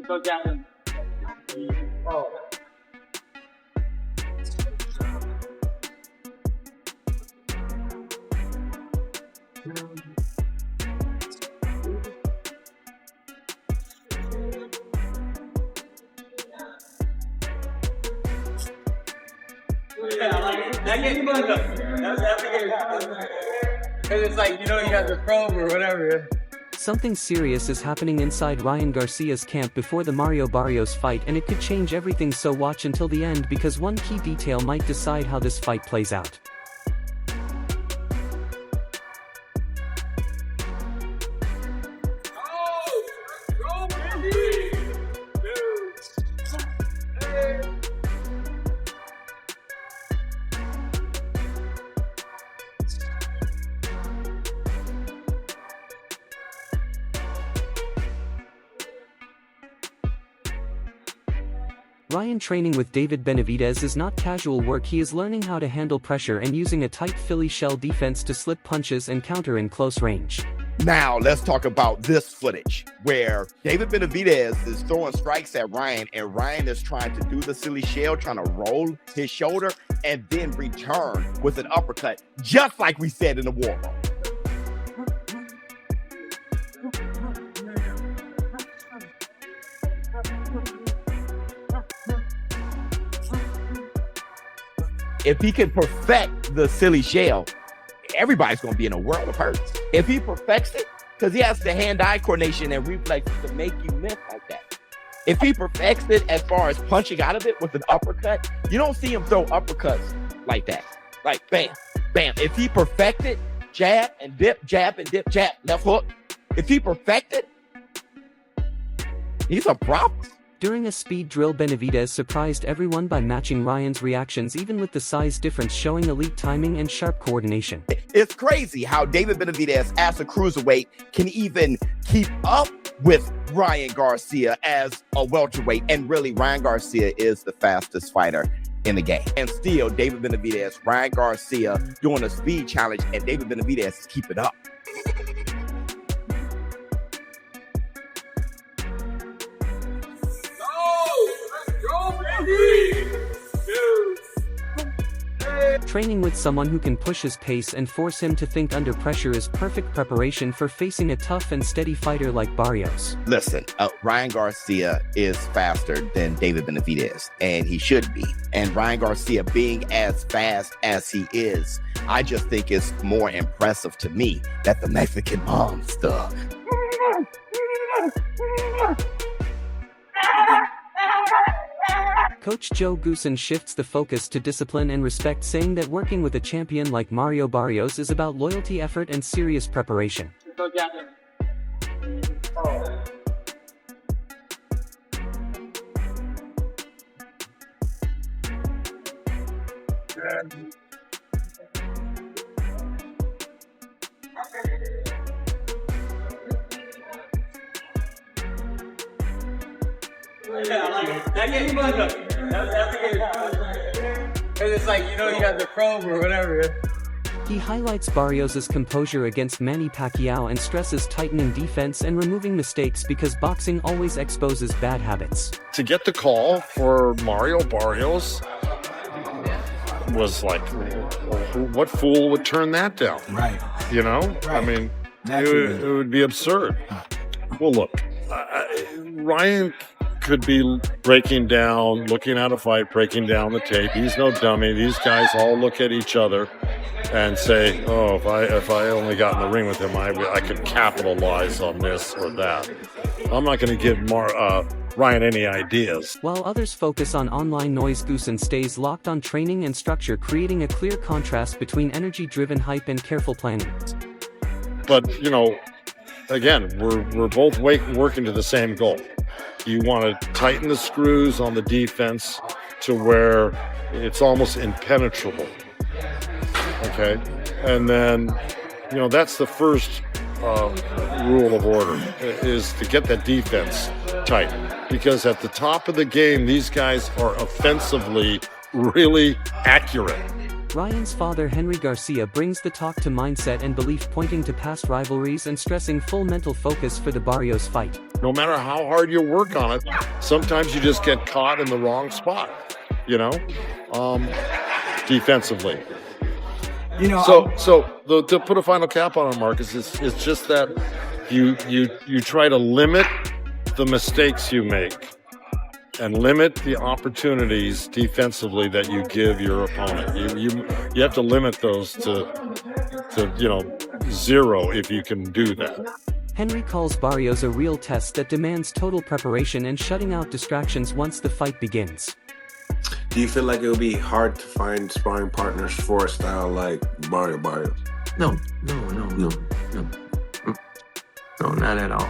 Go down. Oh. It's like, you know, you got the probe or whatever. Something serious is happening inside Ryan Garcia's camp before the Mario Barrios fight, and it could change everything, so watch until the end because one key detail might decide how this fight plays out. Ryan training with David Benavidez is not casual work. He is learning how to handle pressure and using a tight Philly shell defense to slip punches and counter in close range. Now, let's talk about this footage where David Benavidez is throwing strikes at Ryan, and Ryan is trying to do the silly shell, trying to roll his shoulder and then return with an uppercut, just like we said in the war room. If he can perfect the silly shell, everybody's going to be in a world of hurt. If he perfects it, because he has the hand-eye coordination and reflexes to make you miss like that. If he perfects it as far as punching out of it with an uppercut, you don't see him throw uppercuts like that. Like bam, bam. If he perfects it, jab and dip, jab, left hook. If he perfects it, he's a problem. During a speed drill, Benavidez surprised everyone by matching Ryan's reactions, even with the size difference showing elite timing and sharp coordination. It's crazy how David Benavidez, as a cruiserweight, can even keep up with Ryan Garcia as a welterweight. And really, Ryan Garcia is the fastest fighter in the game. And still, David Benavidez, Ryan Garcia doing a speed challenge, and David Benavidez is keeping up. Training with someone who can push his pace and force him to think under pressure is perfect preparation for facing a tough and steady fighter like Barrios. Listen, Ryan Garcia is faster than David Benavidez, and he should be. And Ryan Garcia being as fast as he is, I just think it's more impressive to me that the Mexican monster Coach Joe Goosen shifts the focus to discipline and respect, saying that working with a champion like Mario Barrios is about loyalty, effort, and serious preparation. Go down. Oh. It's like, you know, you got the probe or whatever. He highlights Barrios' composure against Manny Pacquiao and stresses tightening defense and removing mistakes because boxing always exposes bad habits. To get the call for Mario Barrios was like, what fool would turn that down? Right. You know? Right. I mean, it would be absurd. Well, look, Ryan could be breaking down, looking at a fight, breaking down the tape. He's no dummy. These guys all look at each other and say, oh, if I only got in the ring with him, I could capitalize on this or that. I'm not going to give Ryan any ideas. While others focus on online noise, Goosen stays locked on training and structure, creating a clear contrast between energy-driven hype and careful planning. But, you know, again, we're both working to the same goal. You want to tighten the screws on the defense to where it's almost impenetrable. Okay. And then, that's the first rule of order, is to get that defense tight. Because at the top of the game, these guys are offensively really accurate. Ryan's father Henry Garcia brings the talk to mindset and belief, pointing to past rivalries and stressing full mental focus for the Barrios fight. No matter how hard you work on it, sometimes you just get caught in the wrong spot, defensively. To put a final cap on it, Marcus, it's just that you try to limit the mistakes you make and limit the opportunities defensively that you give your opponent. You have to limit those to zero if you can do that. Henry calls Barrios a real test that demands total preparation and shutting out distractions once the fight begins. Do you feel like it'll be hard to find sparring partners for a style like Mario Barrios? No, not at all.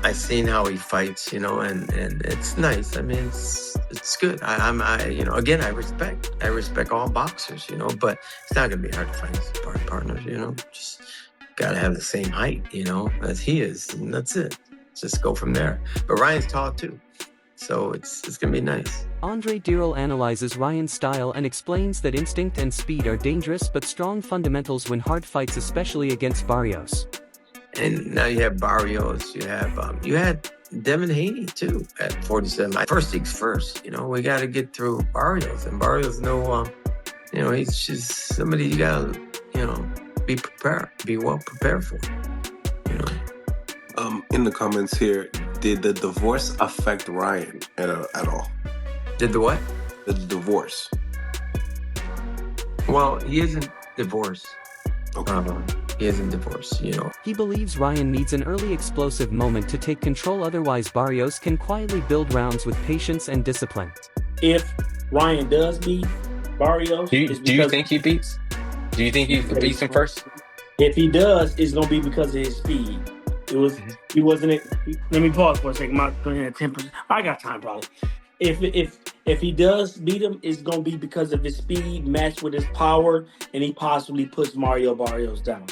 I seen how he fights, and it's nice. I mean, it's good. I respect all boxers, but it's not gonna be hard to find sparring partners, Just gotta have the same height, as he is, and that's it. Just go from there. But Ryan's tall too, so it's gonna be nice. Andre Dirrell analyzes Ryan's style and explains that instinct and speed are dangerous but strong fundamentals win hard fights, especially against Barrios. And now you have Barrios, you had Devin Haney too at 47. First things first, we got to get through Barrios, and Barrios he's just somebody you got to, be well prepared for. In the comments here, did the divorce affect Ryan at all? Did the what? The divorce. Well, he isn't divorced. Okay. He isn't divorced, He believes Ryan needs an early explosive moment to take control, otherwise Barrios can quietly build rounds with patience and discipline. If Ryan does beat Barrios... Do you think he beats? Do you think he beats him first? If he does, it's going to be because of his speed. He wasn't... Let me pause for a second. My temper... I got time, probably. If he does beat him, it's going to be because of his speed matched with his power, and he possibly puts Mario Barrios down,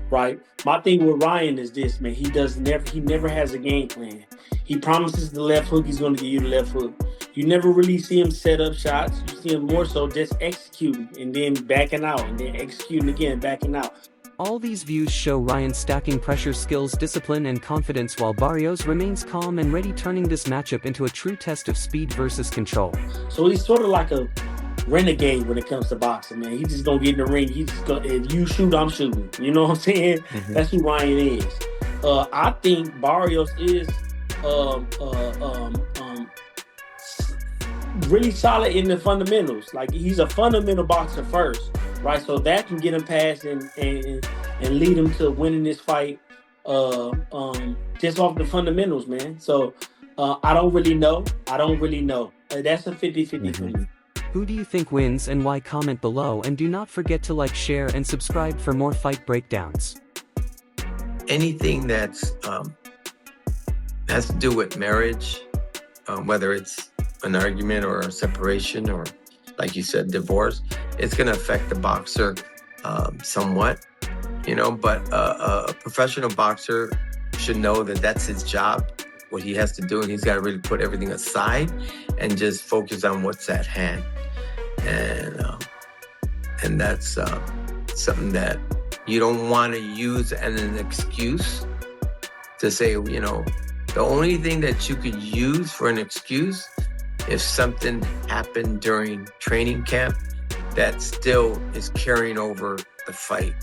right? My thing with Ryan is this, man. He never has a game plan. He promises the left hook, he's going to give you the left hook. You never really see him set up shots. You see him more so just executing and then backing out, and then executing again, backing out. All these views show Ryan stacking pressure, skills, discipline, and confidence, while Barrios remains calm and ready, turning this matchup into a true test of speed versus control. So he's sort of like a renegade when it comes to boxing, man. He's just gonna get in the ring. He's just gonna, if you shoot, I'm shooting. You know what I'm saying? Mm-hmm. That's who Ryan is. I think Barrios is really solid in the fundamentals. Like, he's a fundamental boxer first. Right, so that can get him past and lead him to winning this fight just off the fundamentals, man. So I don't really know. That's a 50-50 for me. Who do you think wins and why? Comment below, and do not forget to like, share, and subscribe for more fight breakdowns. Anything that's has to do with marriage, whether it's an argument or a separation or, like you said, divorce, it's going to affect the boxer somewhat, but a professional boxer should know that that's his job, what he has to do, and he's got to really put everything aside and just focus on what's at hand. And that's something that you don't want to use as an excuse to say, the only thing that you could use for an excuse, if something happened during training camp that still is carrying over the fight.